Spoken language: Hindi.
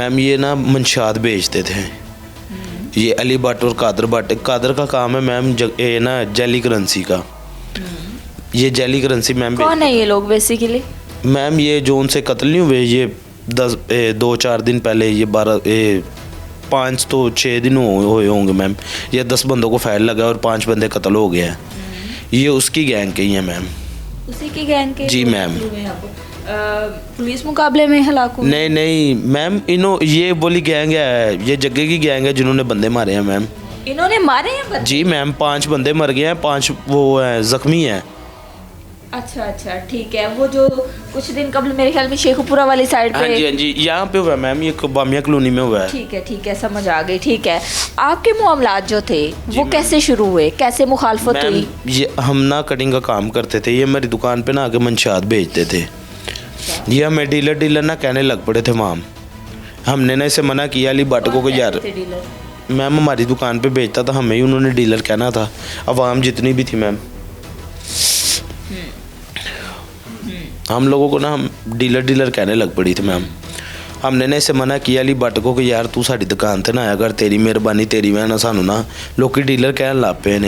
मैम ये ना मंशात बेचते थे। ये अली भट्ट और कादर का काम है मैम ये ना जेली करेंसी का। ये जेली करेंसी मैम कौन है ये लोग बेसिकली? मैम ये जो उनसे कत्ल नहीं हुए, ये 2-4 दिन पहले, ये 5 तो 6 दिन हुए होंगे मैम। ये 10 बंदों को फायर लगा और 5 बंदे कत्ल हो गए हैं। ये उसकी गैंग के ही हैं मैम। उसी की गैंग के जी मैम। पुलिस मुकाबले में हलाक हुए? नहीं मैम, ये बोली गैंग है, ये जग्गे की गैंग है जिन्होंने बंदे मारे हैं मैम। इन्होंने मारे हैं बंदे? जी मैम, 5 बंदे मर गए हैं, 5 वो हैं जख्मी हैं। अच्छा ठीक है। वो जो कुछ दिन कबल मेरे ख्याल में शेखुपुरा वाली साइड पे। हाँ जी यहाँ पे हुआ है मैम, ये बामिया कॉलोनी में हुआ है। ठीक है समझ आ गई। ठीक है, आपके मामलात जो थे वो कैसे शुरू हुए, कैसे मुखालफत हुई? ये हम ना कटिंग का काम करते थे, ये मेरी दुकान पे ना आके मंशात भेजते थे। ये हमें डीलर ना कहने लग पड़े थे माम। हमने ना इसे मना किया अली भट्ट को यार मैम हमारी दुकान पे बेचता था, हमें ही उन्होंने डीलर कहना था, अवाम जितनी भी थी मैम। हम लोगों को ना हम डीलर कहने लग पड़ी थी मैम। हमने ना इसे मना किया अली भट्ट को कि यार तू साड़ी दुकान ते ना आया कर, तेरी मेहरबानी तेरी वजह ना सानू ना लोग डीलर कहने लग पे ने।